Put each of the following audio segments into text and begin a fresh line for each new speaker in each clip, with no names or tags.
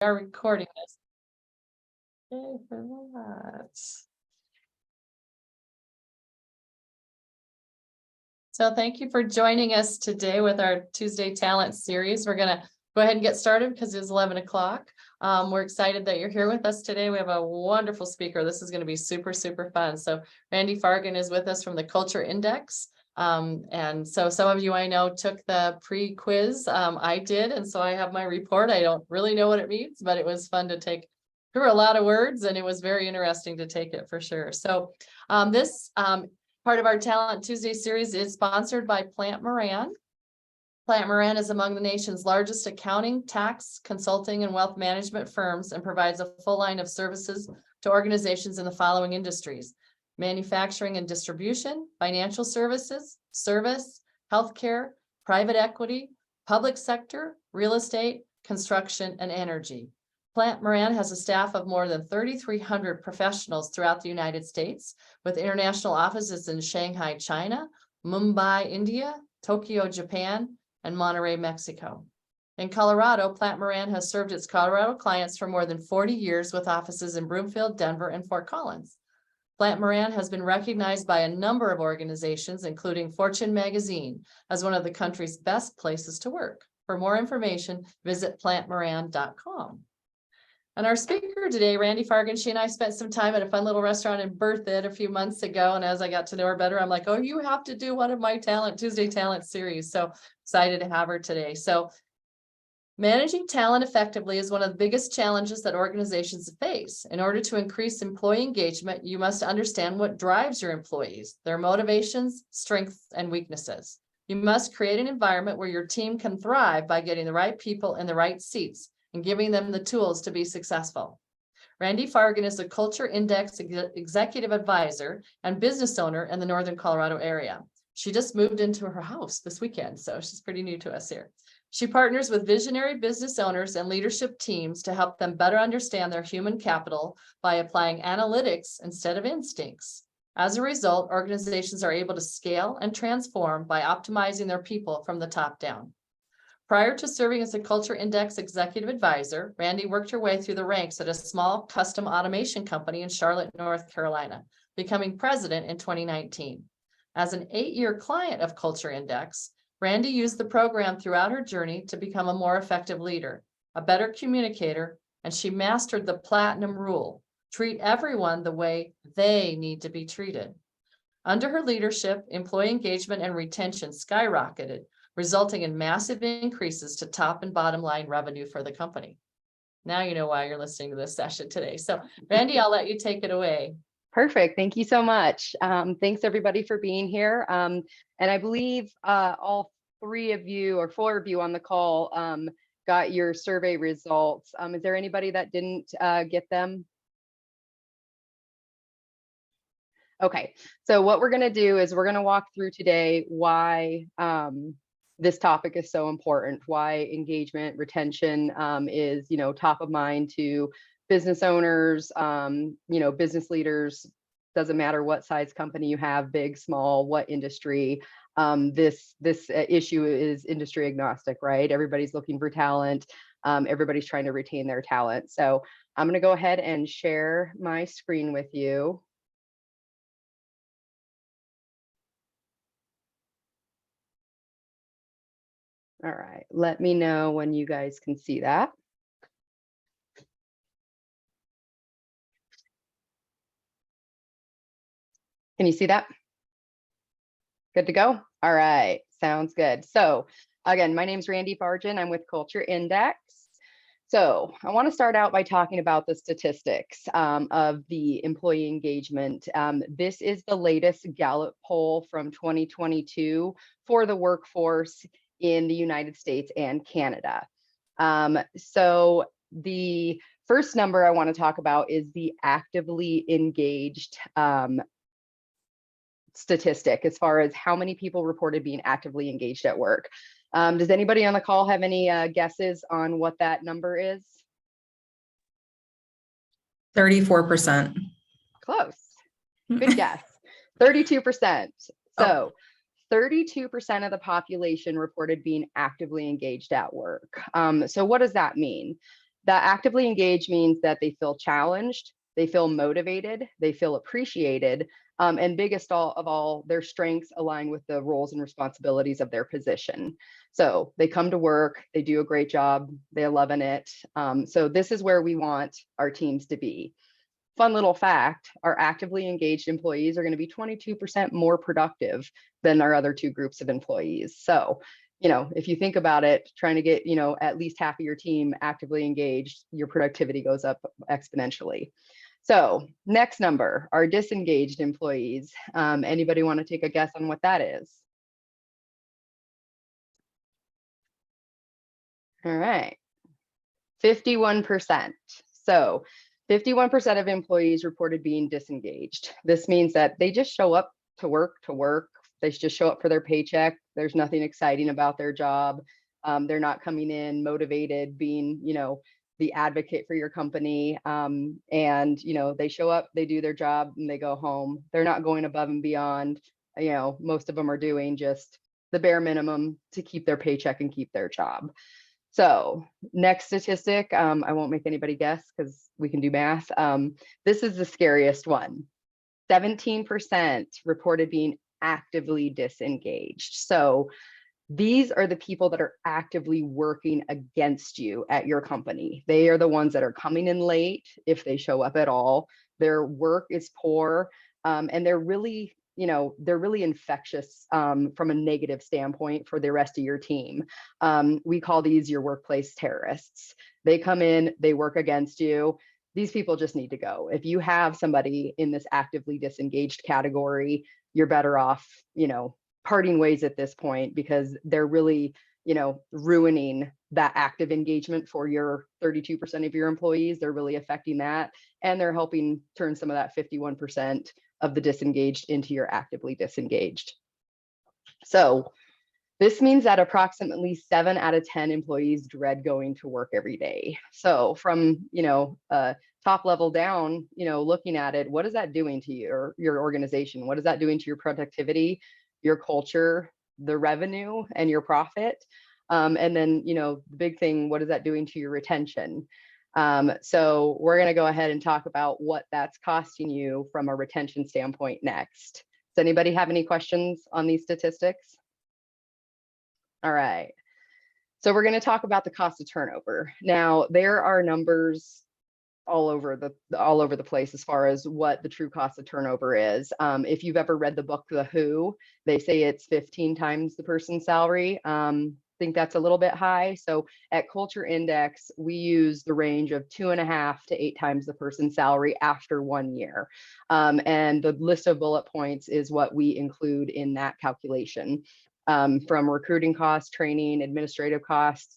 We are recording this. Yay for that. So thank you for joining us today with our Tuesday Talent Series. We're going to go ahead and get started because it's 11 o'clock. We're excited that you're here with us today. We have a wonderful speaker. This is going to be super, super fun. So Randi Fargen is with us from the Culture Index. And so some of you I know took the pre-quiz. I did, and so I have my report. I don't really know what it means, but it was fun to take through a lot of words, and it was very interesting to take it for sure. So this part of our Talent Tuesday series is sponsored by Plante Moran. Plante Moran is among the nation's largest accounting, tax, consulting, and wealth management firms and provides a full line of services to organizations in the following industries: manufacturing and distribution, financial services, service, healthcare, private equity, public sector, real estate, construction, and energy. Plante Moran has a staff of more than 3,300 professionals throughout the United States, with international offices in Shanghai, China, Mumbai, India, Tokyo, Japan, and Monterrey, Mexico. In Colorado, Plante Moran has served its Colorado clients for more than 40 years with offices in Broomfield, Denver, and Fort Collins. Plante Moran has been recognized by a number of organizations, including Fortune magazine, as one of the country's best places to work. For more information, visit plantemoran.com. And our speaker today, Randi Fargen, she and I spent some time at a fun little restaurant in Berthoud a few months ago. And as I got to know her better, I'm like, oh, you have to do one of my Tuesday Talent series. So excited to have her today. So managing talent effectively is one of the biggest challenges that organizations face. In order to increase employee engagement, you must understand what drives your employees, their motivations, strengths, and weaknesses. You must create an environment where your team can thrive by getting the right people in the right seats and giving them the tools to be successful. Randi Fargen is a Culture Index executive advisor and business owner in the Northern Colorado area. She just moved into her house this weekend, so she's pretty new to us here. She partners with visionary business owners and leadership teams to help them better understand their human capital by applying analytics instead of instincts. As a result, organizations are able to scale and transform by optimizing their people from the top down. Prior to serving as a Culture Index executive advisor, Randi worked her way through the ranks at a small custom automation company in Charlotte, North Carolina, becoming president in 2019. As an 8-year client of Culture Index, Randi used the program throughout her journey to become a more effective leader, a better communicator, and she mastered the platinum rule: treat everyone the way they need to be treated. Under her leadership, employee engagement and retention skyrocketed, resulting in massive increases to top and bottom line revenue for the company. Now you know why you're listening to this session today. So Randi, I'll let you take it away.
Perfect. Thank you so much. Thanks everybody for being here. And I believe all 3 of you or 4 of you on the call got your survey results. Is there anybody that didn't get them? Okay, so what we're going to do is we're going to walk through today why this topic is so important, why engagement, retention is, top of mind to business owners, business leaders. Doesn't matter what size company you have, big, small, what industry. This issue is industry agnostic, right? Everybody's looking for talent. Everybody's trying to retain their talent. So I'm going to go ahead and share my screen with you. All right, let me know when you guys can see that. Can you see that? Good to go? All right, sounds good. So again, my name's Randi Fargen. I'm with Culture Index. So I want to start out by talking about the statistics of the employee engagement. This is the latest Gallup poll from 2022 for the workforce in the United States and Canada. So the first number I want to talk about is the actively engaged statistic, as far as how many people reported being actively engaged at work. Does anybody on the call have any guesses on what that number is?
34%.
Close. Good guess. 32%. So 32% of the population reported being actively engaged at work. So what does that mean? That actively engaged means that they feel challenged, they feel motivated, they feel appreciated, and biggest of all, their strengths align with the roles and responsibilities of their position. So they come to work, they do a great job, they're loving it. So this is where we want our teams to be. Fun little fact, our actively engaged employees are going to be 22% more productive than our other two groups of employees. So, if you think about it, trying to get, at least half of your team actively engaged, your productivity goes up exponentially. So next number, our disengaged employees. Anybody want to take a guess on what that is? All right, 51%. So 51% of employees reported being disengaged. This means that they just show up to work. They just show up for their paycheck. There's nothing exciting about their job. They're not coming in motivated, being, the advocate for your company. And, they show up, they do their job, and they go home. They're not going above and beyond. Most of them are doing just the bare minimum to keep their paycheck and keep their job. So next statistic, I won't make anybody guess because we can do math. This is the scariest one. 17% reported being actively disengaged. So these are the people that are actively working against you at your company. They are the ones that are coming in late, if they show up at all. Their work is poor, and they're really infectious from a negative standpoint for the rest of your team. We call these your workplace terrorists. They come in, they work against you. These people just need to go. If you have somebody in this actively disengaged category, you're better off, parting ways at this point, because they're really, ruining that active engagement for your 32% of your employees. They're really affecting that. And they're helping turn some of that 51% of the disengaged into your actively disengaged. So this means that approximately 7 out of 10 employees dread going to work every day. So from, top level down, looking at it, what is that doing to your organization? What is that doing to your productivity, your culture, the revenue, and your profit? And then, the big thing, what is that doing to your retention? So we're going to go ahead and talk about what that's costing you from a retention standpoint next. Does anybody have any questions on these statistics? All right. So we're going to talk about the cost of turnover. Now, there are numbers all over the place as far as what the true cost of turnover is. If you've ever read the book The Who, they say it's 15 times the person's salary. I think that's a little bit high. So at Culture Index, we use the range of 2.5 to 8 times the person's salary after 1 year. And the list of bullet points is what we include in that calculation. From recruiting costs, training, administrative costs.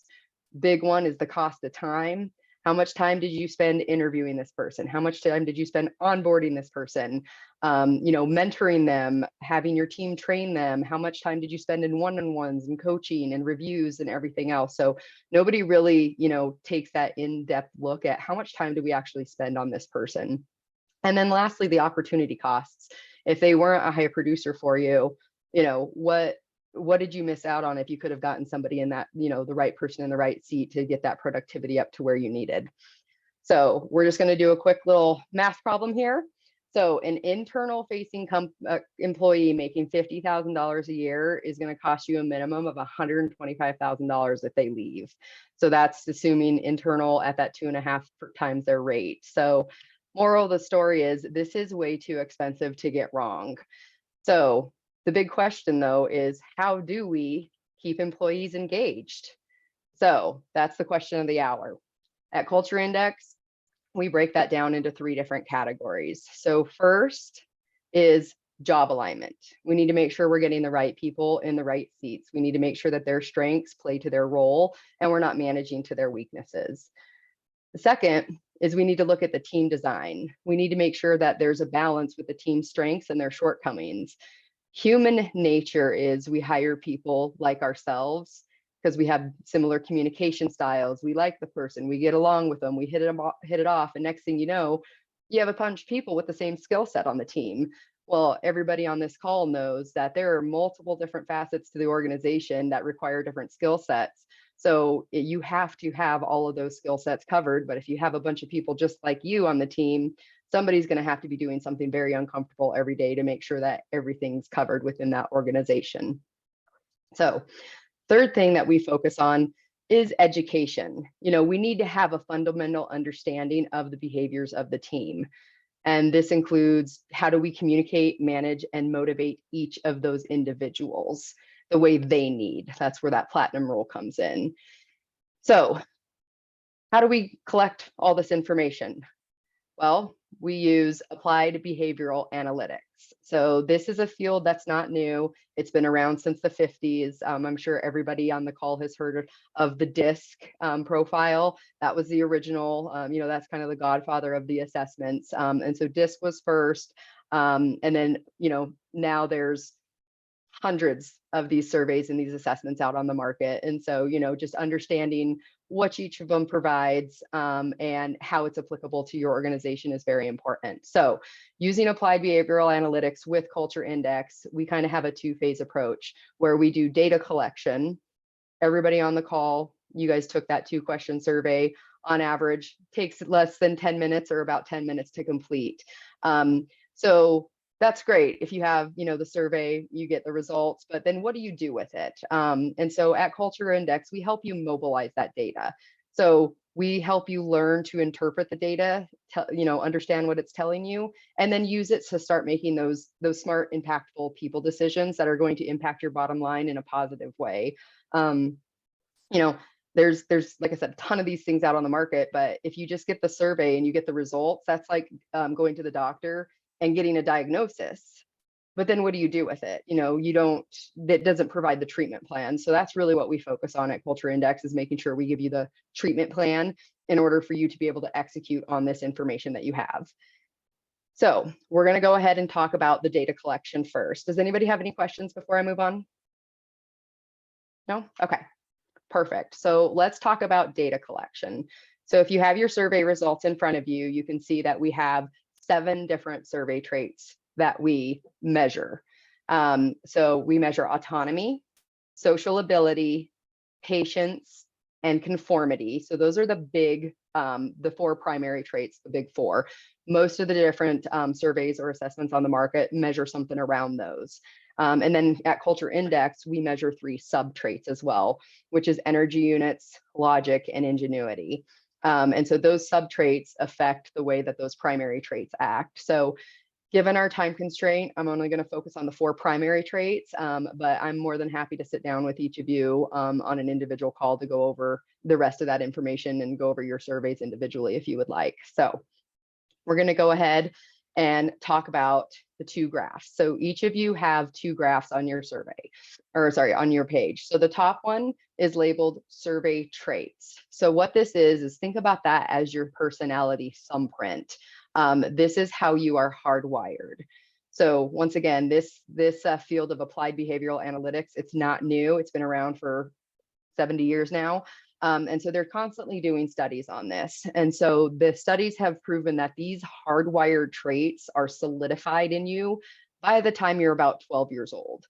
Big one is the cost of time. How much time did you spend interviewing this person? How much time did you spend onboarding this person? Mentoring them, having your team train them. How much time did you spend in one-on-ones and coaching and reviews and everything else? So nobody really, takes that in-depth look at how much time do we actually spend on this person. And then lastly, the opportunity costs. If they weren't a high producer for you, what did you miss out on if you could have gotten somebody in that, the right person in the right seat to get that productivity up to where you needed? So we're just going to do a quick little math problem here. So an internal facing employee making $50,000 a year is going to cost you a minimum of $125,000 if they leave. So that's assuming internal at that 2.5 times their rate. So moral of the story is this is way too expensive to get wrong. So the big question, though, is how do we keep employees engaged? So that's the question of the hour. At Culture Index, we break that down into 3 different categories. So first is job alignment. We need to make sure we're getting the right people in the right seats. We need to make sure that their strengths play to their role and we're not managing to their weaknesses. The second is we need to look at the team design. We need to make sure that there's a balance with the team's strengths and their shortcomings. Human nature is we hire people like ourselves because we have similar communication styles. We like the person, we get along with them, we hit it off, and next thing you know, you have a bunch of people with the same skill set on the team. Well, everybody on this call knows that there are multiple different facets to the organization that require different skill sets. So you have to have all of those skill sets covered. But if you have a bunch of people just like you on the team, somebody's going to have to be doing something very uncomfortable every day to make sure that everything's covered within that organization. So third thing that we focus on is education. We need to have a fundamental understanding of the behaviors of the team. And this includes, how do we communicate, manage, and motivate each of those individuals the way they need? That's where that platinum rule comes in. So how do we collect all this information? Well, we use applied behavioral analytics. So this is a field that's not new. It's been around since the 50s. I'm sure everybody on the call has heard of the DISC profile. That was the original, that's kind of the godfather of the assessments. And so DISC was first. And then, now there's hundreds of these surveys and these assessments out on the market. And so, just understanding what each of them provides and how it's applicable to your organization is very important. So using applied behavioral analytics with Culture Index, we kind of have a two-phase approach where we do data collection. Everybody on the call, you guys took that 2-question survey. On average, takes less than 10 minutes or about 10 minutes to complete. So that's great. If you have, the survey, you get the results, but then what do you do with it? And so at Culture Index, we help you mobilize that data. So we help you learn to interpret the data, understand what it's telling you, and then use it to start making those smart, impactful people decisions that are going to impact your bottom line in a positive way. There's, like I said, a ton of these things out on the market, but if you just get the survey and you get the results, that's like going to the doctor and getting a diagnosis. But then what do you do with it? That doesn't provide the treatment plan. So that's really what we focus on at Culture Index, is making sure we give you the treatment plan in order for you to be able to execute on this information that you have. So we're going to go ahead and talk about the data collection first. Does anybody have any questions before I move on? No? Okay, perfect. So let's talk about data collection. So if you have your survey results in front of you, you can see that we have 7 different survey traits that we measure. So we measure autonomy, social ability, patience, and conformity. So those are the 4 primary traits, the big 4. Most of the different surveys or assessments on the market measure something around those. And then at Culture Index, we measure 3 sub-traits as well, which is energy units, logic, and ingenuity. And so those sub-traits affect the way that those primary traits act. So given our time constraint, I'm only going to focus on the 4 primary traits, but I'm more than happy to sit down with each of you on an individual call to go over the rest of that information and go over your surveys individually if you would like. So we're going to go ahead and talk about the 2 graphs. So each of you have 2 graphs on your survey, or sorry, on your page. So the top one is labeled survey traits. So what this is think about that as your personality thumbprint. This is how you are hardwired. So once again, this field of applied behavioral analytics, it's not new. It's been around for 70 years now. And so they're constantly doing studies on this. And so the studies have proven that these hardwired traits are solidified in you by the time you're about 12 years old.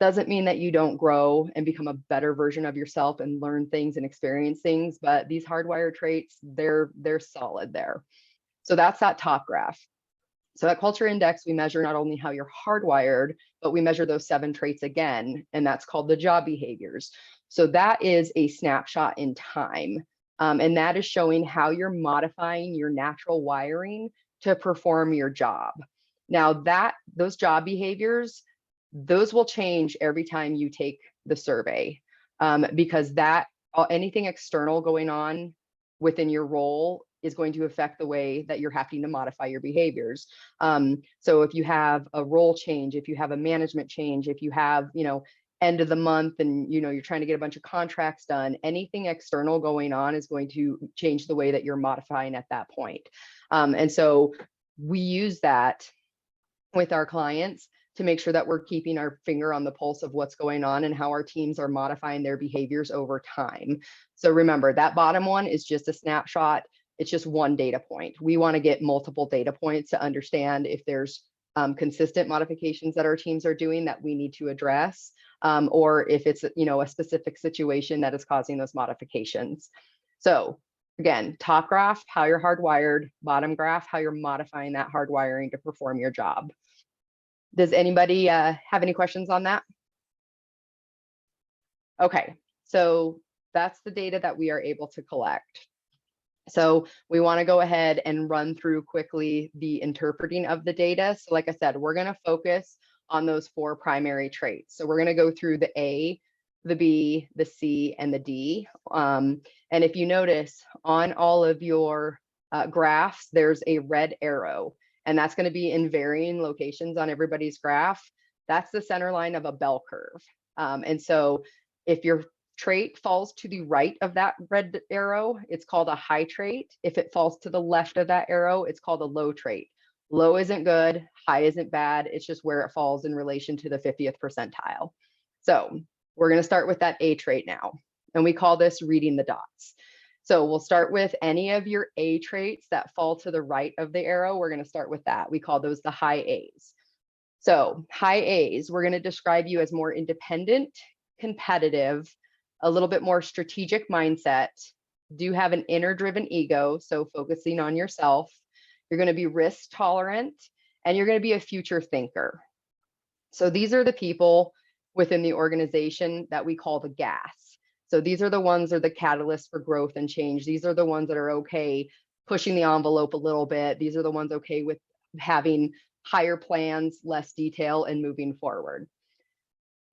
Doesn't mean that you don't grow and become a better version of yourself and learn things and experience things, but these hardwired traits, they're solid there. So that's that top graph. So at Culture Index, we measure not only how you're hardwired, but we measure those 7 traits again, and that's called the job behaviors. So that is a snapshot in time, and that is showing how you're modifying your natural wiring to perform your job. Now those job behaviors, those will change every time you take the survey, because anything external going on within your role is going to affect the way that you're having to modify your behaviors. So if you have a role change, if you have a management change, if you have, end of the month and, you're trying to get a bunch of contracts done, anything external going on is going to change the way that you're modifying at that point. And so we use that with our clients to make sure that we're keeping our finger on the pulse of what's going on and how our teams are modifying their behaviors over time. So remember, that bottom one is just a snapshot. It's just one data point. We want to get multiple data points to understand if there's consistent modifications that our teams are doing that we need to address, or if it's, a specific situation that is causing those modifications. So again, top graph, how you're hardwired, bottom graph, how you're modifying that hardwiring to perform your job. Does anybody have any questions on that? Okay, so that's the data that we are able to collect. So we want to go ahead and run through quickly the interpreting of the data. So like I said, we're going to focus on those 4 primary traits. So we're going to go through the A, the B, the C, and the D. And if you notice on all of your graphs, there's a red arrow, and that's going to be in varying locations on everybody's graph. That's the center line of a bell curve. And so if your trait falls to the right of that red arrow, it's called a high trait. If it falls to the left of that arrow, it's called a low trait. Low isn't good, high isn't bad. It's just where it falls in relation to the 50th percentile. So we're going to start with that A trait now, and we call this reading the dots. So we'll start with any of your A traits that fall to the right of the arrow. We're going to start with that. We call those the high A's. So high A's, we're going to describe you as more independent, competitive, a little bit more strategic mindset, do have an inner driven ego, so focusing on yourself. You're going to be risk tolerant, and you're going to be a future thinker. So these are the people within the organization that we call the gas. So these are the ones that are the catalysts for growth and change. These are the ones that are okay pushing the envelope a little bit. These are the ones okay with having higher plans, less detail, and moving forward.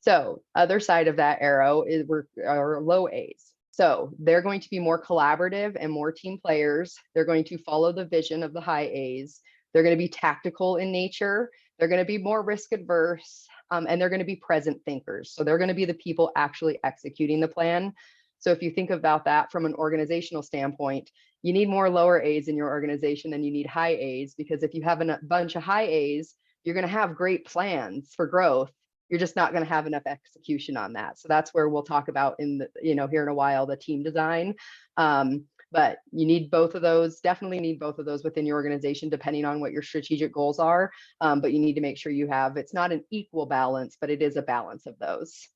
So other side of that arrow is our low A's. So they're going to be more collaborative and more team players. They're going to follow the vision of the high A's. They're going to be tactical in nature. They're going to be more risk adverse, and they're going to be present thinkers. So they're going to be the people actually executing the plan. So if you think about that from an organizational standpoint, you need more lower A's in your organization than you need high A's, because if you have a bunch of high A's, you're going to have great plans for growth. You're just not going to have enough execution on that. So that's where we'll talk about in the, here in a while, the team design. But you need both of those, definitely need both of those within your organization, depending on what your strategic goals are. But you need to make sure you have, it's not an equal balance, but it is a balance of those.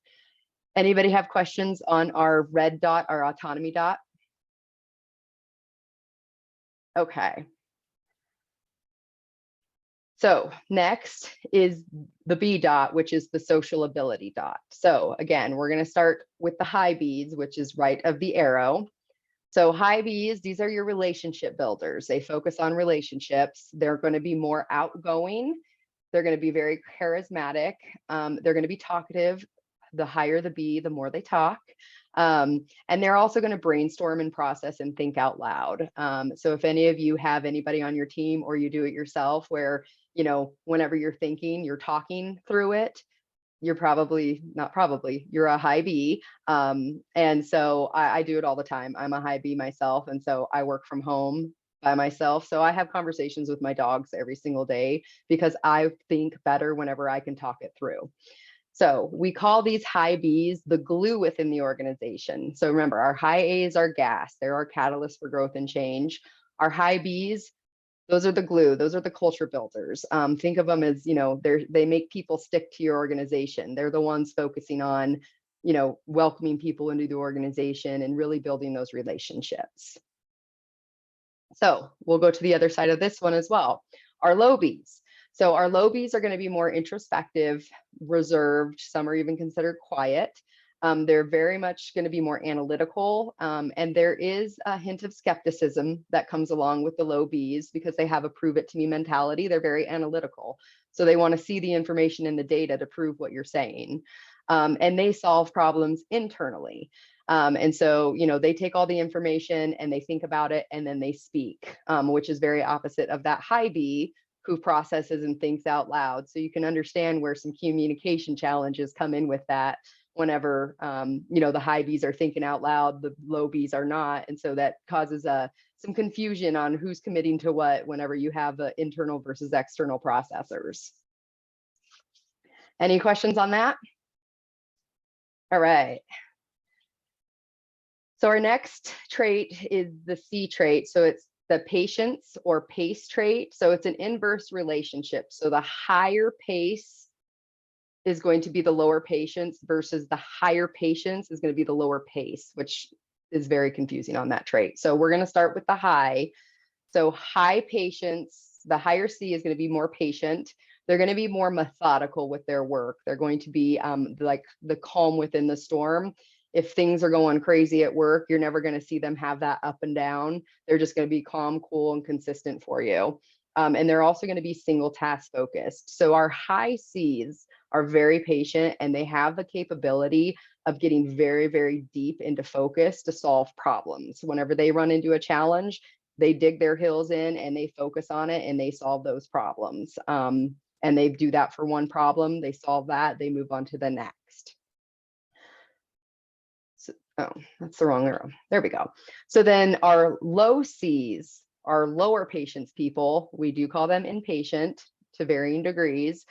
Anybody have questions on our red dot, our autonomy dot? Okay. So next is the B dot, which is the social ability dot. So again, we're going to start with the high B's, which is right of the arrow. So high B's, these are your relationship builders. They focus on relationships. They're going to be more outgoing. They're going to be very charismatic. They're going to be talkative. The higher the B, the more they talk. And they're also going to brainstorm and process and think out loud. So if any of you have anybody on your team, or you do it yourself, where, whenever you're thinking, you're talking through it, you're you're a high B. And so I do it all the time. I'm a high B myself. And so I work from home by myself. So I have conversations with my dogs every single day, because I think better whenever I can talk it through. So we call these high B's the glue within the organization. So remember, our high A's are gas. They're our catalyst for growth and change. Our high B's, those are the glue. Those are the culture builders. Think of them as, they make people stick to your organization. They're the ones focusing on, welcoming people into the organization and really building those relationships. So we'll go to the other side of this one as well. Our low B's. So our low B's are going to be more introspective, reserved. Some are even considered quiet. They're very much going to be more analytical. And there is a hint of skepticism that comes along with the low B's, because they have a prove it to me mentality. They're very analytical. So they want to see the information in the data to prove what you're saying. And they solve problems internally. And so, they take all the information and they think about it, and then they speak, which is very opposite of that high B, who processes and thinks out loud. So you can understand where some communication challenges come in with that, whenever the high B's are thinking out loud, the low B's are not. And so that causes some confusion on who's committing to what whenever you have internal versus external processors. Any questions on that? All right. So our next trait is the C trait. So it's the patience or pace trait. So it's an inverse relationship. So the higher pace is going to be the lower patience versus the higher patience is going to be the lower pace, which is very confusing on that trait. So we're going to start with the high. So high patience, the higher C is going to be more patient. They're going to be more methodical with their work. They're going to be like the calm within the storm. If things are going crazy at work, you're never going to see them have that up and down. They're just going to be calm, cool, and consistent for you. And they're also going to be single task focused. So our high C's are very patient, and they have the capability of getting very, very deep into focus to solve problems. Whenever they run into a challenge, they dig their heels in and they focus on it and they solve those problems. And they do that for one problem, they solve that, they move on to the next. So, oh, that's the wrong arrow. There we go. So then our low C's, our lower patience people, we do call them impatient to varying degrees.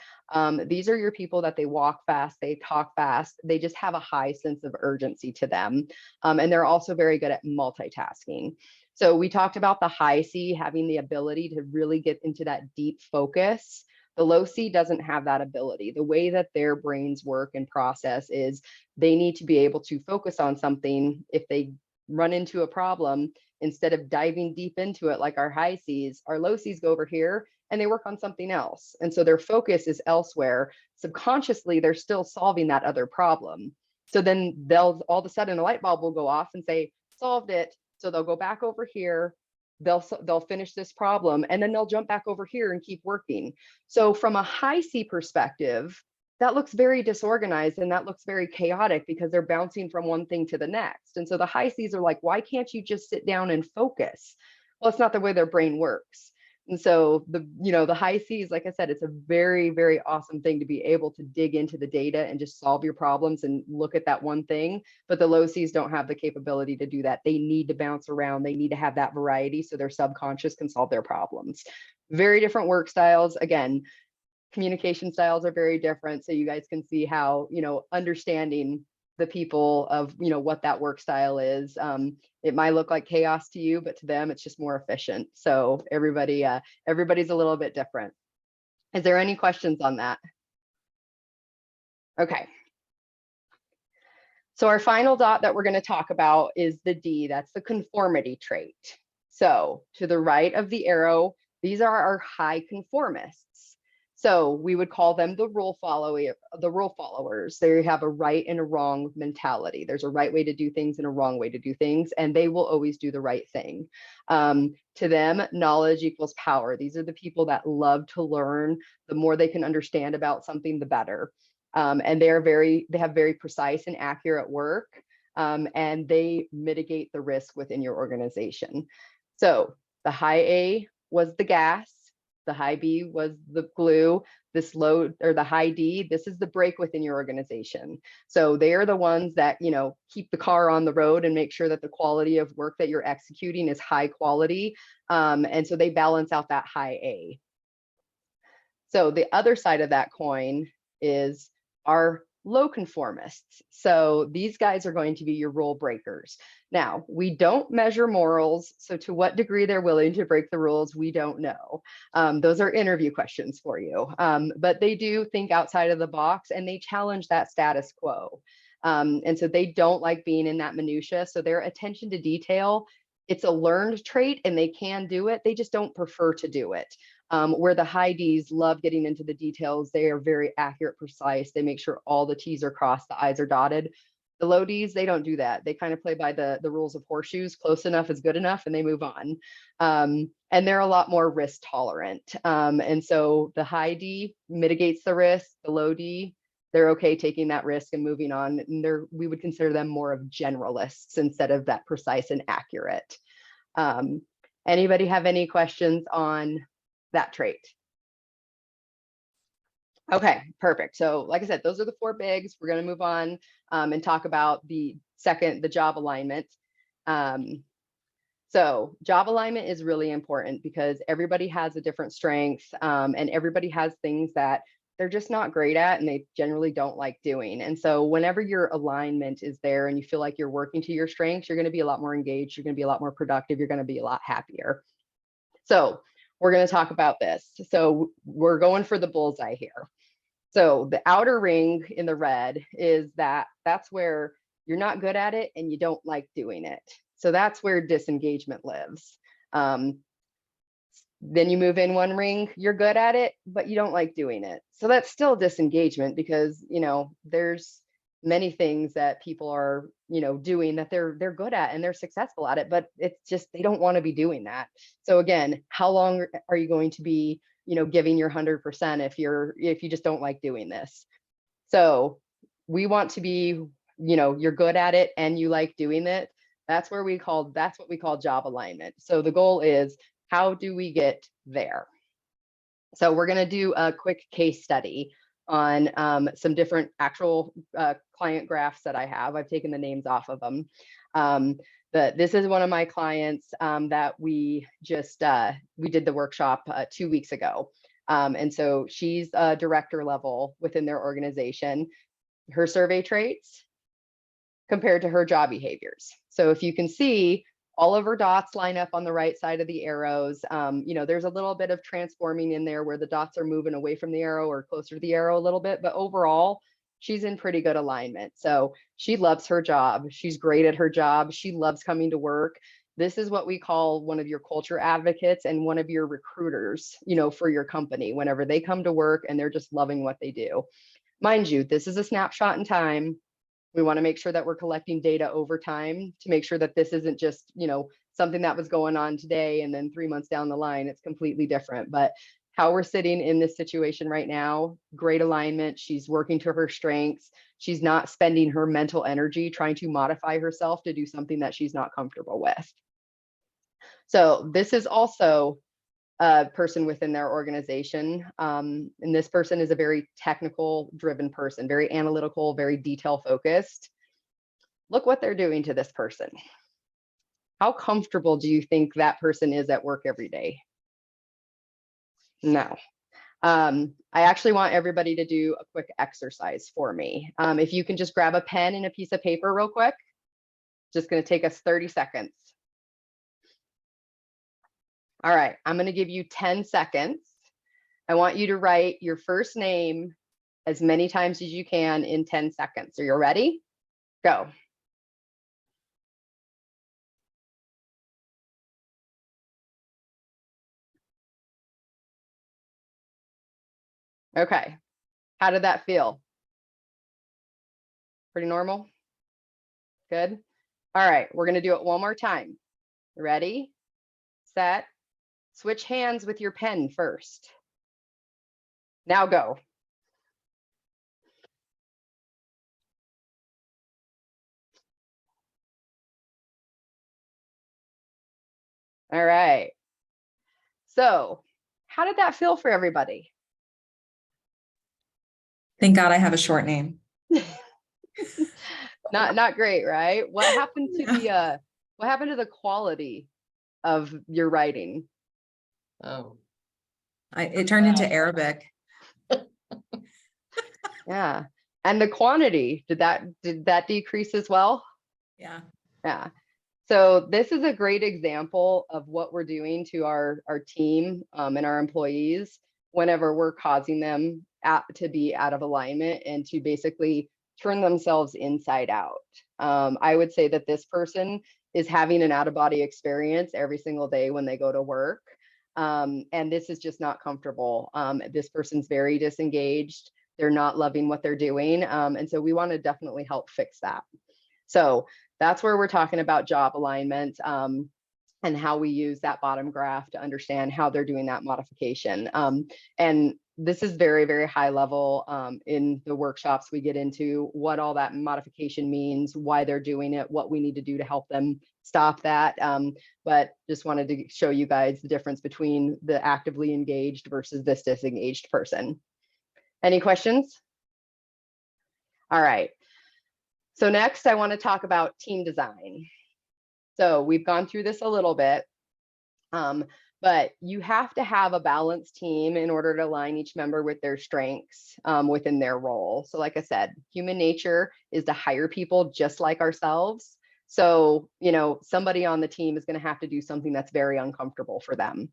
These are your people that they walk fast, they talk fast, they just have a high sense of urgency to them. And they're also very good at multitasking. So we talked about the high C having the ability to really get into that deep focus. The low C doesn't have that ability. The way that their brains work and process is they need to be able to focus on something. If they run into a problem, instead of diving deep into it like our high C's, our low C's go over here and they work on something else. And so their focus is elsewhere. Subconsciously, they're still solving that other problem. So then they'll all of a sudden a light bulb will go off and say, solved it. So they'll go back over here, they'll finish this problem, and then they'll jump back over here and keep working. So from a high C perspective, that looks very disorganized and that looks very chaotic because they're bouncing from one thing to the next. And so the high C's are like, why can't you just sit down and focus? Well, it's not the way their brain works. And so the high C's, like I said, it's a very, very awesome thing to be able to dig into the data and just solve your problems and look at that one thing. But the low C's don't have the capability to do that. They need to bounce around. They need to have that variety so their subconscious can solve their problems. Very different work styles. Again, communication styles are very different. So you guys can see how, understanding the people of, what that work style is. It might look like chaos to you, but to them, it's just more efficient. So everybody's a little bit different. Is there any questions on that? Okay. So our final dot that we're going to talk about is the D, that's the conformity trait. So to the right of the arrow, these are our high conformists. So we would call them the rule followers. They have a right and a wrong mentality. There's a right way to do things and a wrong way to do things, and they will always do the right thing. To them, knowledge equals power. These are the people that love to learn. The more they can understand about something, the better. And they have very precise and accurate work, and they mitigate the risk within your organization. So the high A was the gas. The high B was the glue, the high D, this is the brake within your organization. So they are the ones that, keep the car on the road and make sure that the quality of work that you're executing is high quality. And so they balance out that high A. So the other side of that coin is our low conformists. So these guys are going to be your rule breakers. Now, we don't measure morals, so to what degree they're willing to break the rules, we don't know. Those are interview questions for you. But they do think outside of the box and they challenge that status quo. And so they don't like being in that minutia. So their attention to detail, it's a learned trait and they can do it. They just don't prefer to do it. Where the high Ds love getting into the details, they are very accurate, precise. They make sure all the T's are crossed, the I's are dotted. The low Ds, they don't do that. They kind of play by the rules of horseshoes. Close enough is good enough, and they move on. And they're a lot more risk tolerant. And so the high D mitigates the risk. The low D, they're okay taking that risk and moving on. And we would consider them more of generalists instead of that precise and accurate. Anybody have any questions on that trait? Okay, perfect. So like I said, those are the 4 bigs. We're going to move on and talk about the job alignment. So job alignment is really important because everybody has a different strength and everybody has things that they're just not great at and they generally don't like doing. And so whenever your alignment is there and you feel like you're working to your strengths, you're going to be a lot more engaged. You're going to be a lot more productive. You're going to be a lot happier. So we're going to talk about this. So we're going for the bullseye here. So the outer ring in the red is that's where you're not good at it and you don't like doing it. So that's where disengagement lives. Then you move in one ring, you're good at it, but you don't like doing it. So that's still disengagement because, there's many things that people are, doing that they're good at and they're successful at it, but it's just, they don't want to be doing that. So again, how long are you going to be, giving your 100% if you just don't like doing this? So we want to be, you're good at it and you like doing it. That's what we call job alignment. So the goal is, how do we get there? So we're going to do a quick case study on some different actual client graphs that I have. I've taken the names off of them. But this is one of my clients that we just we did the workshop 2 weeks ago. And so she's a director level within their organization. Her survey traits compared to her job behaviors. So if you can see, all of her dots line up on the right side of the arrows. There's a little bit of transforming in there where the dots are moving away from the arrow or closer to the arrow a little bit, but overall, she's in pretty good alignment. So she loves her job. She's great at her job. She loves coming to work. This is what we call one of your culture advocates and one of your recruiters, for your company, whenever they come to work and they're just loving what they do. Mind you, this is a snapshot in time. We want to make sure that we're collecting data over time to make sure that this isn't just, something that was going on today and then 3 months down the line, it's completely different. But how we're sitting in this situation right now, great alignment. She's working to her strengths. She's not spending her mental energy trying to modify herself to do something that she's not comfortable with. So this is also a person within their organization. And this person is a very technical driven person, very analytical, very detail focused. Look what they're doing to this person. How comfortable do you think that person is at work every day? No. I actually want everybody to do a quick exercise for me. If you can just grab a pen and a piece of paper real quick, just going to take us 30 seconds. All right, I'm going to give you 10 seconds. I want you to write your first name as many times as you can in 10 seconds. Are you ready? Go. Okay. How did that feel? Pretty normal? Good. All right, we're going to do it one more time. Ready, set, switch hands with your pen first. Now go. All right. So, how did that feel for everybody?
Thank God I have a short name.
Not great, right? What happened to the quality of your writing?
Oh,
It turned into Arabic.
Yeah. And the quantity, did that decrease as well?
Yeah.
Yeah. So this is a great example of what we're doing to our team and our employees whenever we're causing them to be out of alignment and to basically turn themselves inside out. I would say that this person is having an out-of-body experience every single day when they go to work. And this is just not comfortable. This person's very disengaged. They're not loving what they're doing. And so we want to definitely help fix that. So that's where we're talking about job alignment and how we use that bottom graph to understand how they're doing that modification. And this is very, very high level. In the workshops, we get into what all that modification means, why they're doing it, what we need to do to help them stop that. But just wanted to show you guys the difference between the actively engaged versus this disengaged person. Any questions? All right. So next, I want to talk about team design. So we've gone through this a little bit, but you have to have a balanced team in order to align each member with their strengths within their role. So like I said, human nature is to hire people just like ourselves. So, somebody on the team is going to have to do something that's very uncomfortable for them.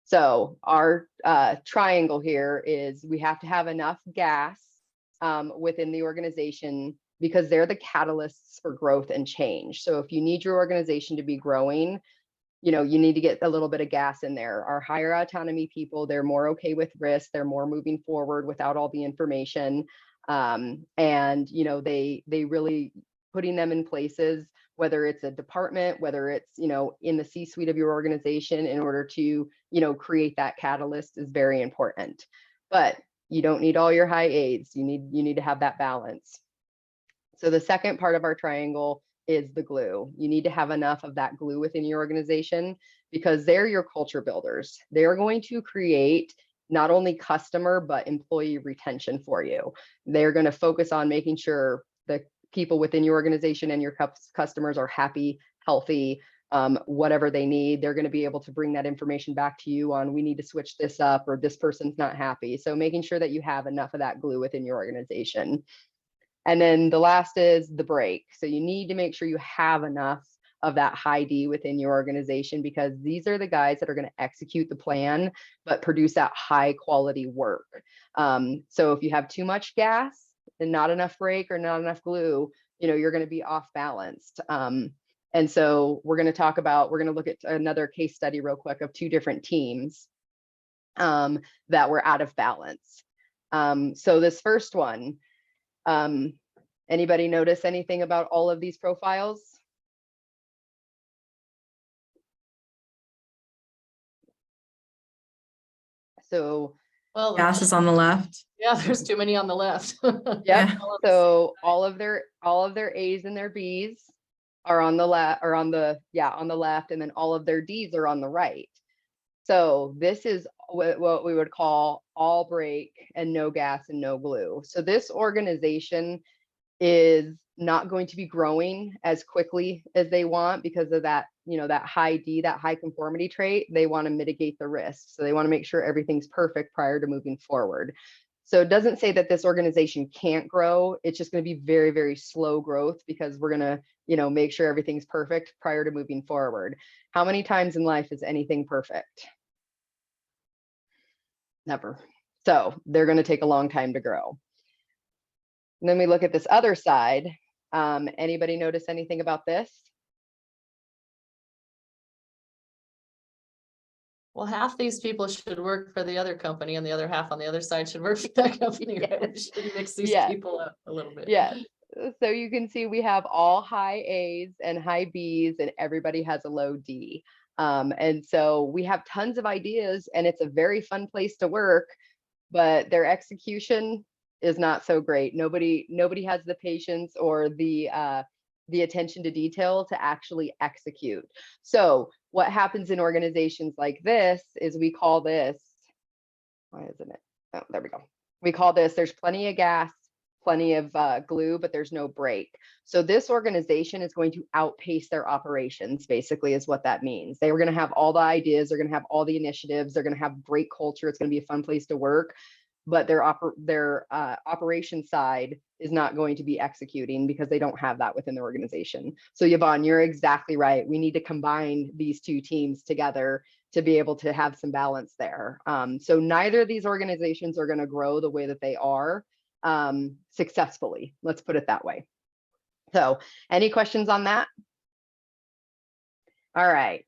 So our triangle here is we have to have enough gas within the organization because they're the catalysts for growth and change. So if you need your organization to be growing, you know, you need to get a little bit of gas in there. Our higher autonomy people, they're more okay with risk. They're more moving forward without all the information. And, you know, they really putting them in places, whether it's a department, whether it's, you know, in the C-suite of your organization in order to, you know, create that catalyst is very important. But you don't need all your high A's. You need to have that balance. So the second part of our triangle is the glue. You need to have enough of that glue within your organization because they're your culture builders. They're going to create not only customer, but employee retention for you. They're going to focus on making sure the people within your organization and your customers are happy, healthy, whatever they need. They're going to be able to bring that information back to you on, we need to switch this up, or this person's not happy. So making sure that you have enough of that glue within your organization. And then the last is the break. So you need to make sure you have enough of that high D within your organization, because these are the guys that are going to execute the plan, but produce that high quality work. So if you have too much gas and not enough break or not enough glue, you know, you're going to be off balanced. And so we're going to look at another case study real quick of two different teams that were out of balance. So this first one, anybody notice anything about all of these profiles? So,
Well,
Gas is on the left.
yeah, there's too many on the left.
yep.
Yeah.
So all of their A's and their B's are on the left, or on the left, and then all of their D's are on the right. So this is what we would call all break and no gas and no glue. So this organization is not going to be growing as quickly as they want because of that, you know, that high D, that high conformity trait. They want to mitigate the risk. So they want to make sure everything's perfect prior to moving forward. So it doesn't say that this organization can't grow. It's just going to be very, very slow growth because we're going to, you know, make sure everything's perfect prior to moving forward. How many times in life is anything perfect? Never. So they're going to take a long time to grow. And then we look at this other side. Anybody notice anything about this?
Well, half these people should work for the other company and the other half on the other side should work for that company. Right? We should mix these
Yes.
people up a little bit.
Yes. So you can see we have all high A's and high B's, and everybody has a low D. And so we have tons of ideas, and it's a very fun place to work, but their execution is not so great. Nobody has the patience or the attention to detail to actually execute. So what happens in organizations like this is we call this, why isn't it? Oh, there we go. We call this, there's plenty of gas, plenty of glue, but there's no break. So this organization is going to outpace their operations, basically, is what that means. They were going to have all the ideas, they're going to have all the initiatives, they're going to have great culture, it's going to be a fun place to work, but their operation side is not going to be executing because they don't have that within the organization. So Yvonne, you're exactly right. We need to combine these two teams together to be able to have some balance there. So neither of these organizations are going to grow the way that they are successfully. Let's put it that way. So any questions on that? All right.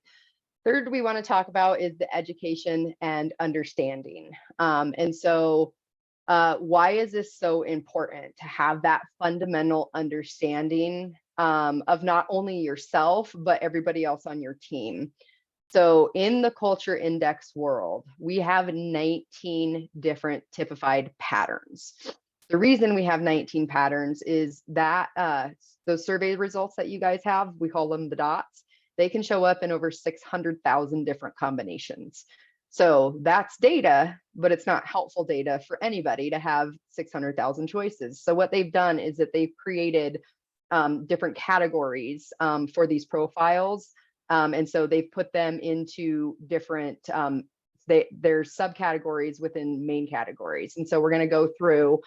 Third, we want to talk about is the education and understanding. And so why is this so important to have that fundamental understanding of not only yourself, but everybody else on your team? So in the culture index world, we have 19 different typified patterns. The reason we have 19 patterns is that those survey results that you guys have, we call them the dots, they can show up in over 600,000 different combinations. So that's data, but it's not helpful data for anybody to have 600,000 choices. So what they've done is that they've created different categories for these profiles. And so they've put them into different, there's subcategories within main categories. And so we're going to go through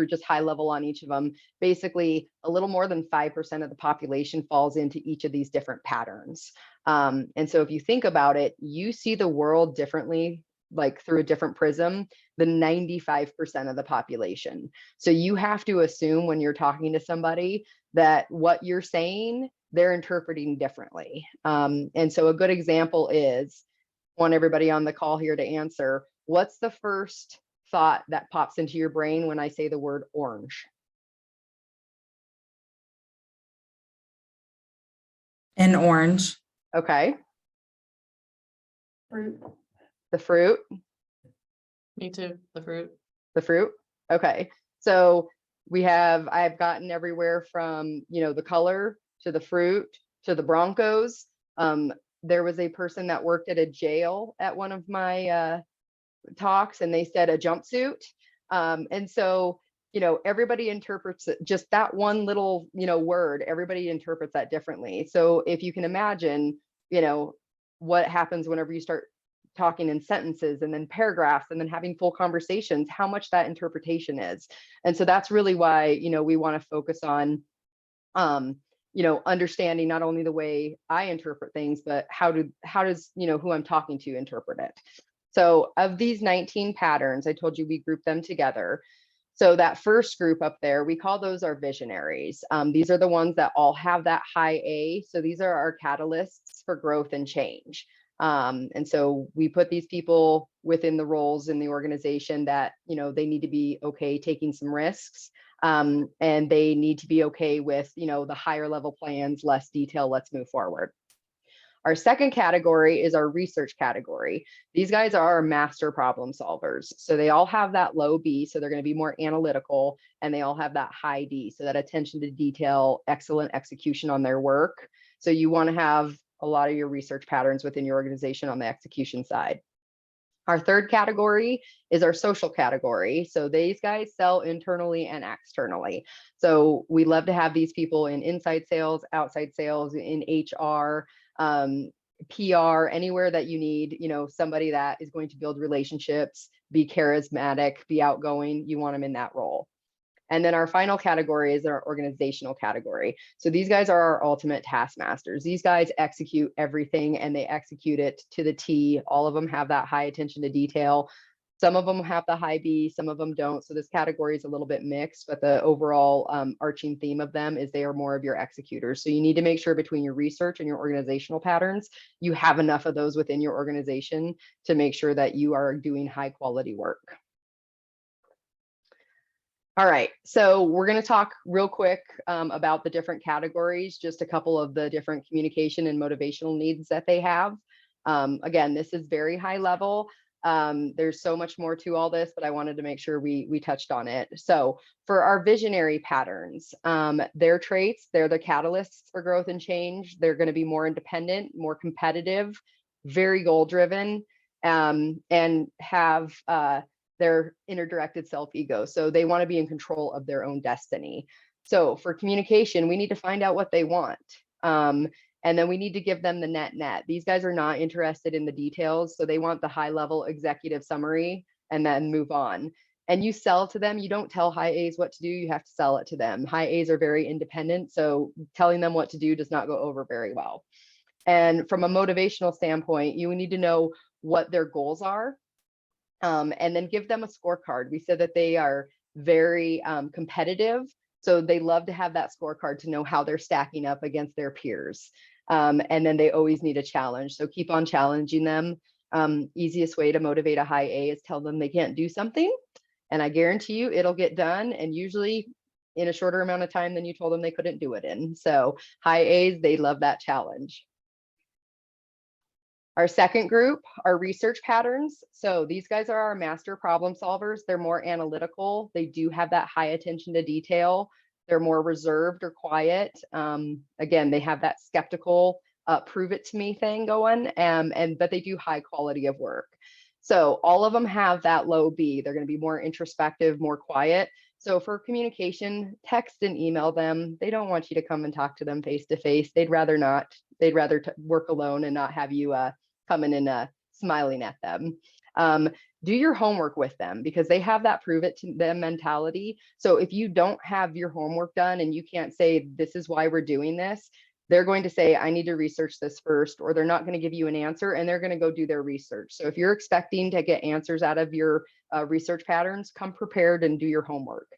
just high level on each of them. Basically, a little more than 5% of the population falls into each of these different patterns. And so if you think about it, you see the world differently, like through a different prism than 95% of the population. So you have to assume when you're talking to somebody that what you're saying, they're interpreting differently. And so a good example is, I want everybody on the call here to answer, what's the first thought that pops into your brain when I say the word orange?
An orange.
Okay.
Fruit.
The fruit.
Me too, the fruit.
The fruit. Okay. So I've gotten everywhere from, the color to the fruit to the Broncos. There was a person that worked at a jail at one of my talks, and they said a jumpsuit. And so, everybody interprets it, just that one little, word, everybody interprets that differently. So if you can imagine, what happens whenever you start talking in sentences and then paragraphs and then having full conversations, how much that interpretation is. And so that's really why, we want to focus on, understanding not only the way I interpret things, but how does, who I'm talking to interpret it. So of these 19 patterns, I told you we grouped them together. So that first group up there, we call those our visionaries. These are the ones that all have that high A. So these are our catalysts for growth and change. And so we put these people within the roles in the organization that, they need to be okay taking some risks. And they need to be okay with, the higher level plans, less detail, let's move forward. Our second category is our research category. These guys are our master problem solvers. So they all have that low B, so they're going to be more analytical, and they all have that high D, so that attention to detail, excellent execution on their work. So you want to have a lot of your research patterns within your organization on the execution side. Our third category is our social category. So these guys sell internally and externally. So we love to have these people in inside sales, outside sales, in HR, PR, anywhere that you need, somebody that is going to build relationships, be charismatic, be outgoing. You want them in that role. And then our final category is our organizational category. So these guys are our ultimate taskmasters. These guys execute everything, and they execute it to the T. All of them have that high attention to detail. Some of them have the high B, some of them don't. So this category is a little bit mixed, but the overall arching theme of them is they are more of your executors. So you need to make sure between your research and your organizational patterns, you have enough of those within your organization to make sure that you are doing high quality work. All right, so we're going to talk real quick about the different categories, just a couple of the different communication and motivational needs that they have. Again, this is very high level. There's so much more to all this, but I wanted to make sure we touched on it. So for our visionary patterns, their traits, they're the catalysts for growth and change. They're going to be more independent, more competitive, very goal driven, and have their inner directed self-ego. So they want to be in control of their own destiny. So for communication, we need to find out what they want. And then we need to give them the net. These guys are not interested in the details. So they want the high level executive summary and then move on. And you sell to them. You don't tell high A's what to do. You have to sell it to them. High A's are very independent. So telling them what to do does not go over very well. And from a motivational standpoint, you need to know what their goals are. And then give them a scorecard. We said that they are very competitive. So they love to have that scorecard to know how they're stacking up against their peers. And then they always need a challenge. So keep on challenging them. Easiest way to motivate a high A is tell them they can't do something. And I guarantee you it'll get done. And usually in a shorter amount of time than you told them they couldn't do it in. So high A's, they love that challenge. Our second group are research patterns. So these guys are our master problem solvers. They're more analytical. They do have that high attention to detail. They're more reserved or quiet. Again, they have that skeptical, prove it to me thing going, but they do high quality of work. So all of them have that low B. They're going to be more introspective, more quiet. So for communication, text and email them. They don't want you to come and talk to them face to face. They'd rather not. They'd rather work alone and not have you coming and smiling at them. Do your homework with them because they have that prove it to them mentality. So if you don't have your homework done and you can't say, this is why we're doing this, they're going to say, I need to research this first, or they're not going to give you an answer and they're going to go do their research. So if you're expecting to get answers out of your research patterns, come prepared and do your homework.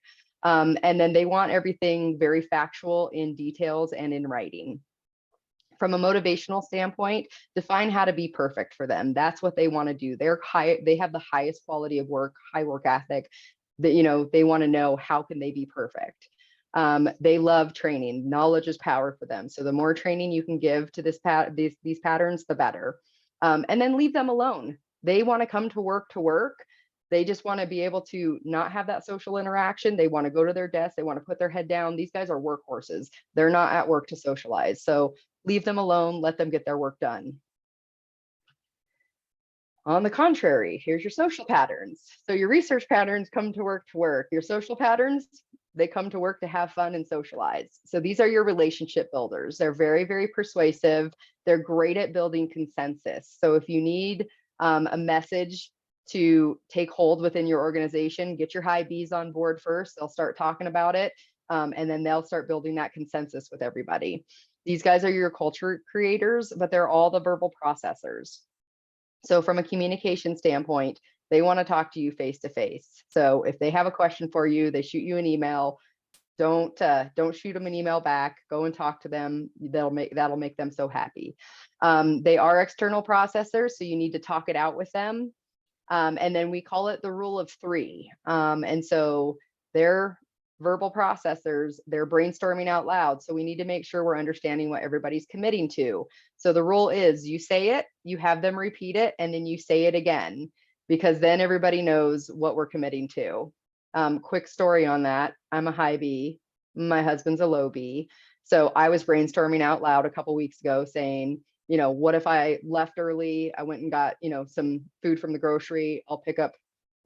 And then they want everything very factual in details and in writing. From a motivational standpoint, define how to be perfect for them. That's what they want to do. They have the highest quality of work, high work ethic. That, you know, they want to know how can they be perfect. They love training. Knowledge is power for them. So the more training you can give to these patterns, the better. And then leave them alone. They want to come to work. They just want to be able to not have that social interaction. They want to go to their desk. They want to put their head down. These guys are workhorses. They're not at work to socialize. So leave them alone. Let them get their work done. On the contrary, here's your social patterns. So your research patterns come to work. Your social patterns, they come to work to have fun and socialize. So these are your relationship builders. They're very, very persuasive. They're great at building consensus. So if you need a message to take hold within your organization, get your high Bs on board first. They'll start talking about it, and then they'll start building that consensus with everybody. These guys are your culture creators, but they're all the verbal processors. So from a communication standpoint, they want to talk to you face to face. So if they have a question for you, they shoot you an email. Don't shoot them an email back. Go and talk to them. That'll make them so happy. They are external processors, so you need to talk it out with them. And then we call it the rule of three. And so they're verbal processors, they're brainstorming out loud. So we need to make sure we're understanding what everybody's committing to. So the rule is you say it, you have them repeat it, and then you say it again, because then everybody knows what we're committing to. Quick story on that. I'm a high B, my husband's a low B. So I was brainstorming out loud a couple weeks ago saying, you know, what if I left early? I went and got, you know, some food from the grocery. I'll pick up,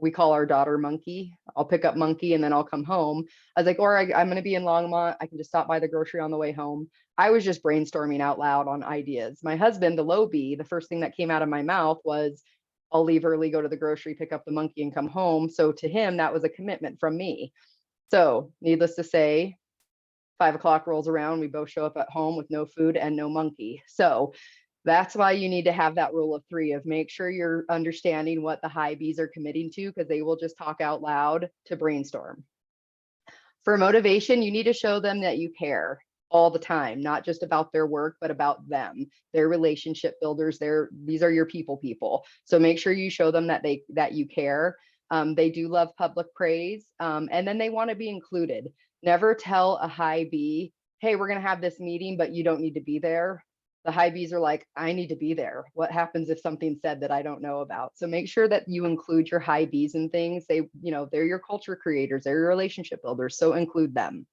we call our daughter Monkey. I'll pick up Monkey and then I'll come home. I was like, or I'm going to be in Longmont. I can just stop by the grocery on the way home. I was just brainstorming out loud on ideas. My husband, the low B, the first thing that came out of my mouth was, I'll leave early, go to the grocery, pick up the Monkey and come home. So to him, that was a commitment from me. So needless to say, 5 o'clock rolls around, we both show up at home with no food and no Monkey. So that's why you need to have that rule of three of make sure you're understanding what the high Bs are committing to, because they will just talk out loud to brainstorm. For motivation, you need to show them that you care all the time, not just about their work, but about them. They're relationship builders. These are your people. So make sure you show them that you care. They do love public praise, and then they want to be included. Never tell a high B, hey, we're going to have this meeting, but you don't need to be there. The high Bs are like, I need to be there. What happens if something's said that I don't know about? So make sure that you include your high Bs in things. They're your culture creators, they're your relationship builders. So include them.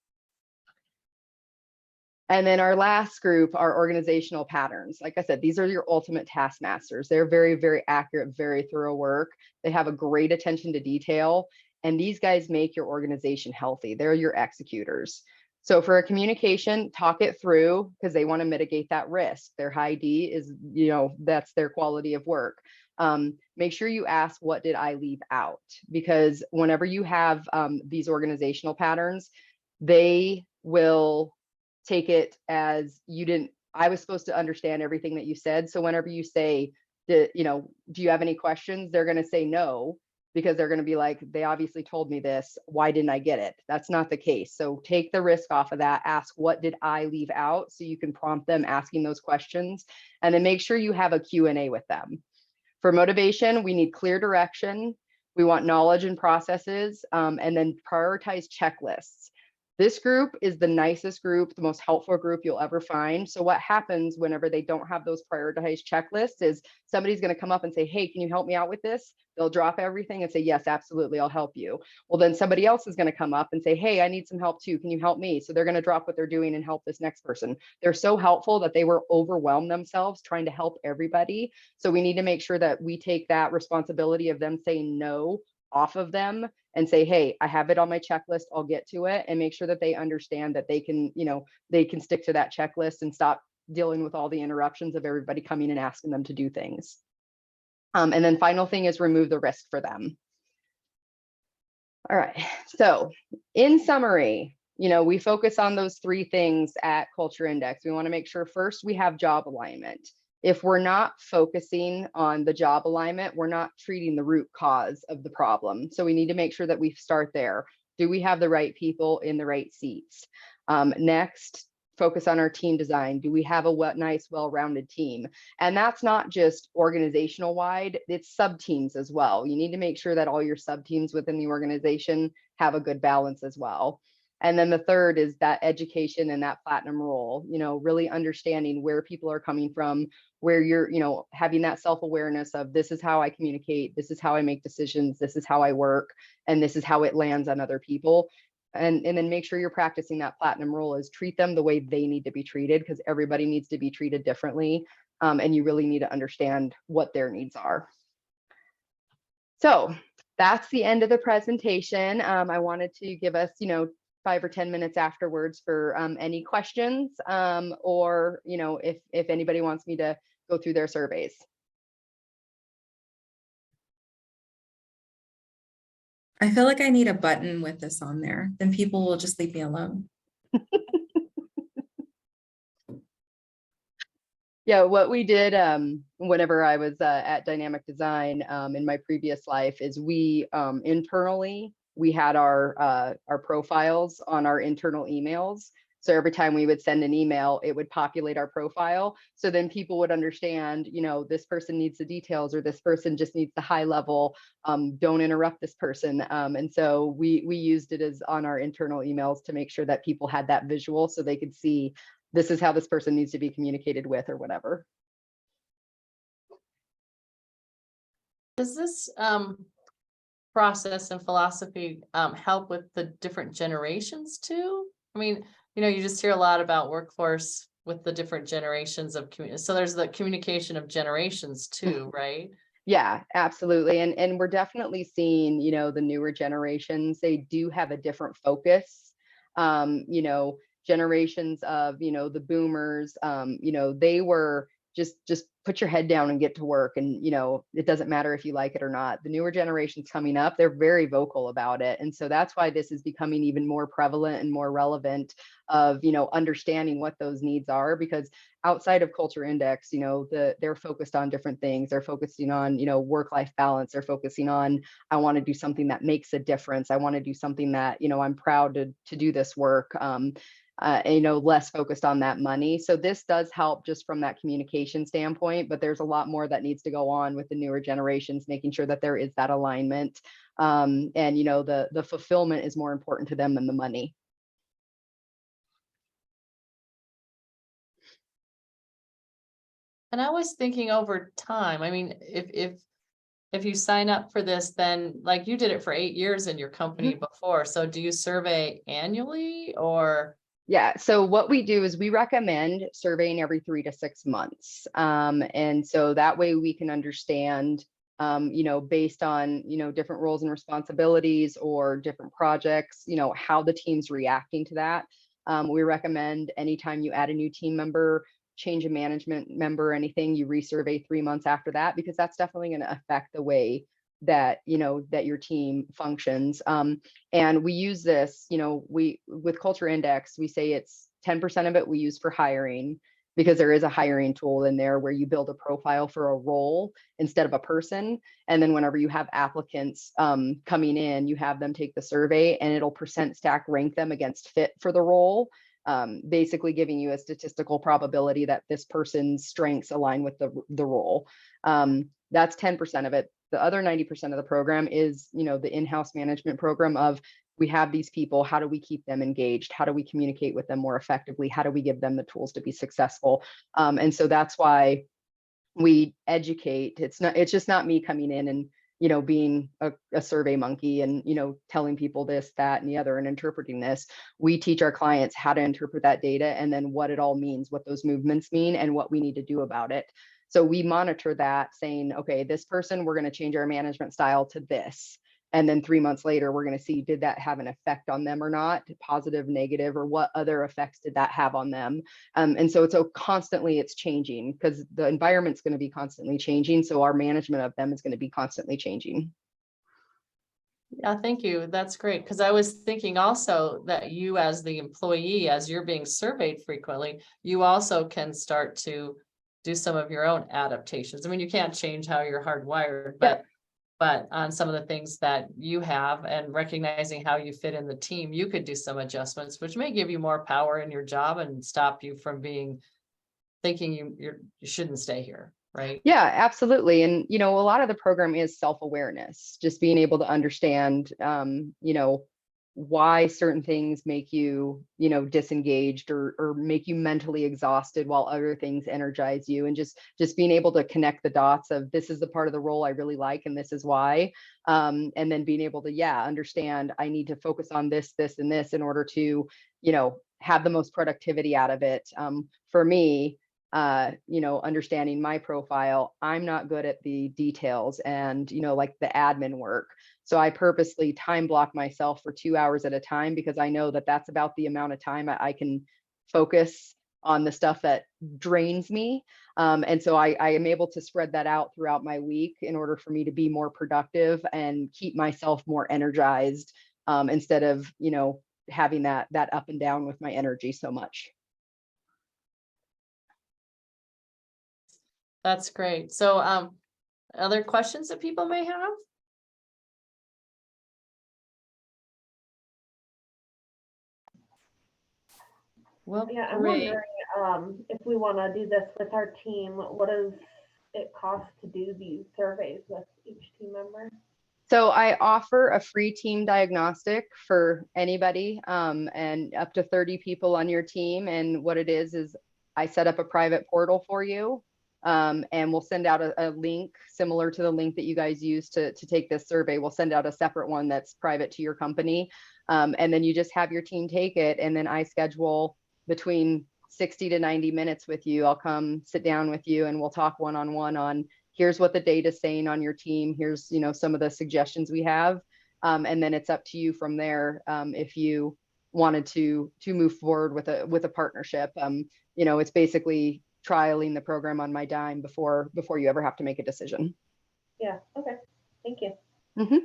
And then our last group are organizational patterns. Like I said, these are your ultimate taskmasters. They're very, very accurate, very thorough work. They have a great attention to detail. And these guys make your organization healthy. They're your executors. So for a communication, talk it through, because they want to mitigate that risk. Their high D is, that's their quality of work. Make sure you ask, what did I leave out? Because whenever you have these organizational patterns, they will take it as I was supposed to understand everything that you said. So whenever you say, do you have any questions? They're going to say no, because they're going to be like, they obviously told me this. Why didn't I get it? That's not the case. So take the risk off of that. Ask, what did I leave out? So you can prompt them asking those questions, and then make sure you have a Q&A with them. For motivation, we need clear direction. We want knowledge and processes, and then prioritize checklists. This group is the nicest group, the most helpful group you'll ever find. So what happens whenever they don't have those prioritized checklists is somebody's going to come up and say, hey, can you help me out with this? They'll drop everything and say, yes, absolutely, I'll help you. Well, then somebody else is going to come up and say, hey, I need some help too. Can you help me? So they're going to drop what they're doing and help this next person. They're so helpful that they were overwhelmed themselves trying to help everybody. So we need to make sure that we take that responsibility of them saying no off of them and say, hey, I have it on my checklist, I'll get to it, and make sure that they understand that they can stick to that checklist and stop dealing with all the interruptions of everybody coming and asking them to do things. And then final thing is remove the risk for them. All right, so in summary, we focus on those three things at Culture Index. We want to make sure first we have job alignment. If we're not focusing on the job alignment, we're not treating the root cause of the problem. So we need to make sure that we start there. Do we have the right people in the right seats? Next, focus on our team design. Do we have a nice, well-rounded team? And that's not just organizational wide, it's sub-teams as well. You need to make sure that all your sub-teams within the organization have a good balance as well. And then the third is that education and that platinum role, really understanding where people are coming from, where you're, having that self-awareness of this is how I communicate, this is how I make decisions, this is how I work, and this is how it lands on other people. And then make sure you're practicing that platinum role is treat them the way they need to be treated, because everybody needs to be treated differently. And you really need to understand what their needs are. So that's the end of the presentation. I wanted to give us, 5 or 10 minutes afterwards for any questions, or, if anybody wants me to go through their surveys.
I feel like I need a button with this on there. Then people will just leave me alone.
Yeah, what we did whenever I was at Dynamic Design in my previous life is we internally, we had our profiles on our internal emails. So every time we would send an email, it would populate our profile. So then people would understand, this person needs the details, or this person just needs the high level. Don't interrupt this person. And so we used it as on our internal emails to make sure that people had that visual so they could see this is how this person needs to be communicated with or whatever.
Does this process and philosophy help with the different generations too? I mean, you just hear a lot about workforce with the different generations of community. So there's the communication of generations too, right?
Yeah, absolutely. And we're definitely seeing, the newer generations, they do have a different focus. Generations of, the boomers, they were just put your head down and get to work. And, it doesn't matter if you like it or not. The newer generations coming up, they're very vocal about it. And so that's why this is becoming even more prevalent and more relevant of, understanding what those needs are, because outside of Culture Index, they're focused on different things. They're focusing on, work-life balance. They're focusing on, I want to do something that makes a difference. I want to do something that, I'm proud to do this work. Less focused on that money. So this does help just from that communication standpoint, but there's a lot more that needs to go on with the newer generations, making sure that there is that alignment. And, the fulfillment is more important to them than the money.
And I was thinking over time, I mean, if you sign up for this, then like you did it for 8 years in your company before. So do you survey annually or?
Yeah, so what we do is we recommend surveying every 3 to 6 months. And so that way we can understand, based on, different roles and responsibilities or different projects, how the team's reacting to that. We recommend anytime you add a new team member, change a management member, anything, you resurvey 3 months after that, because that's definitely going to affect the way that that your team functions. And we use this, with Culture Index, we say it's 10% of it we use for hiring, because there is a hiring tool in there where you build a profile for a role instead of a person. And then whenever you have applicants coming in, you have them take the survey and it'll percent stack rank them against fit for the role. Basically giving you a statistical probability that this person's strengths align with the role. That's 10% of it. The other 90% of the program is, the in-house management program of, we have these people, how do we keep them engaged? How do we communicate with them more effectively? How do we give them the tools to be successful? And so that's why we educate. It's just not me coming in and, being a survey monkey and, telling people this, that, and the other and interpreting this. We teach our clients how to interpret that data and then what it all means, what those movements mean and what we need to do about it. So we monitor that, saying, okay, this person, we're going to change our management style to this. And then 3 months later, we're going to see, did that have an effect on them or not, positive, negative, or what other effects did that have on them? And so constantly it's changing, because the environment's going to be constantly changing. So our management of them is going to be constantly changing.
Yeah, thank you. That's great. Because I was thinking also that you as the employee, as you're being surveyed frequently, you also can start to do some of your own adaptations. I mean, you can't change how you're hardwired,
Yeah.
but on some of the things that you have and recognizing how you fit in the team, you could do some adjustments, which may give you more power in your job and stop you from thinking you shouldn't stay here, right?
Yeah, absolutely. And, you know, a lot of the program is self-awareness, just being able to understand, you know, why certain things make you, you know, disengaged or make you mentally exhausted while other things energize you. And just being able to connect the dots of this is the part of the role I really like and this is why. And then being able to, yeah, understand I need to focus on this, this, and this in order to, you know, have the most productivity out of it. For me, you know, understanding my profile, I'm not good at the details and, you know, like the admin work. So I purposely time block myself for 2 hours at a time because I know that that's about the amount of time I can focus on the stuff that drains me. And so I am able to spread that out throughout my week in order for me to be more productive and keep myself more energized, instead of, you know, having that up and down with my energy so much.
That's great. So, other questions that people may have? Well,
Yeah, I'm
great.
wondering if we want to do this with our team, what does it cost to do these surveys with each team member?
So I offer a free team diagnostic for anybody, and up to 30 people on your team. And what it is I set up a private portal for you, and we'll send out a link similar to the link that you guys use to take this survey. We'll send out a separate one that's private to your company. And then you just have your team take it. And then I schedule between 60 to 90 minutes with you. I'll come sit down with you and we'll talk one-on-one on here's what the data is saying on your team. Here's, you know, some of the suggestions we have. And then it's up to you from there. If you wanted to move forward with a partnership, you know, it's basically trialing the program on my dime before you ever have to make a decision.
Yeah, okay, thank you.
Mm-hmm.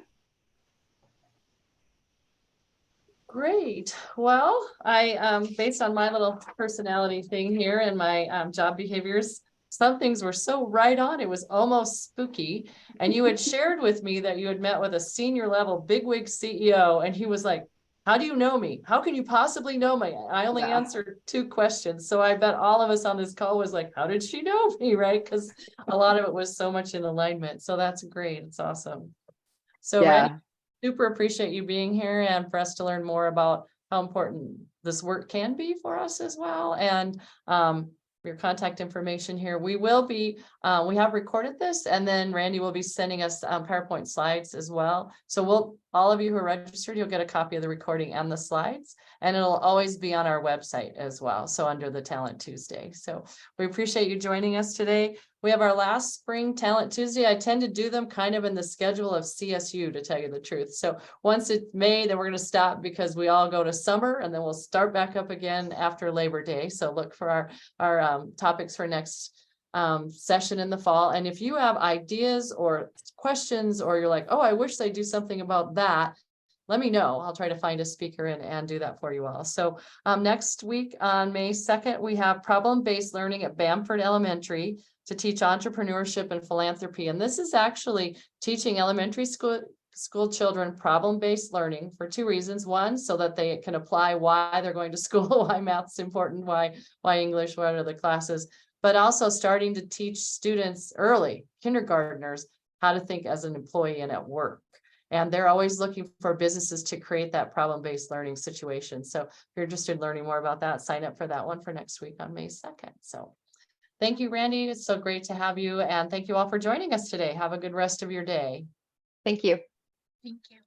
Great. Well, I, based on my little personality thing here and my job behaviors, some things were so right on, it was almost spooky. And you had shared with me that you had met with a senior level bigwig CEO, and he was like, how do you know me? How can you possibly know me? I only answered 2 questions. So I bet all of us on this call was like, how did she know me? Right? Because a lot of it was so much in alignment. So that's great. It's awesome. So
Yeah.
Randy, super appreciate you being here and for us to learn more about how important this work can be for us as well. And your contact information here. We will be, we have recorded this, and then Randy will be sending us PowerPoint slides as well. So all of you who are registered, you'll get a copy of the recording and the slides, and it'll always be on our website as well. So under the Talent Tuesday. So we appreciate you joining us today. We have our last Spring Talent Tuesday. I tend to do them kind of in the schedule of CSU, to tell you the truth. So once it's May, then we're going to stop because we all go to summer, and then we'll start back up again after Labor Day. So look for our topics for next session in the fall. And if you have ideas or questions, or you're like, oh, I wish they do something about that, let me know. I'll try to find a speaker and do that for you all. So next week on May 2nd, we have problem-based learning at Bamford Elementary to teach entrepreneurship and philanthropy. And this is actually teaching elementary school children problem-based learning for 2 reasons. One, so that they can apply why they're going to school, why math's important, why English, what are the classes, but also starting to teach students early, kindergartners, how to think as an employee and at work. And they're always looking for businesses to create that problem-based learning situation. So if you're interested in learning more about that, sign up for that one for next week on May 2nd. So thank you, Randy. It's so great to have you. And thank you all for joining us today. Have a good rest of your day.
Thank you.
Thank you.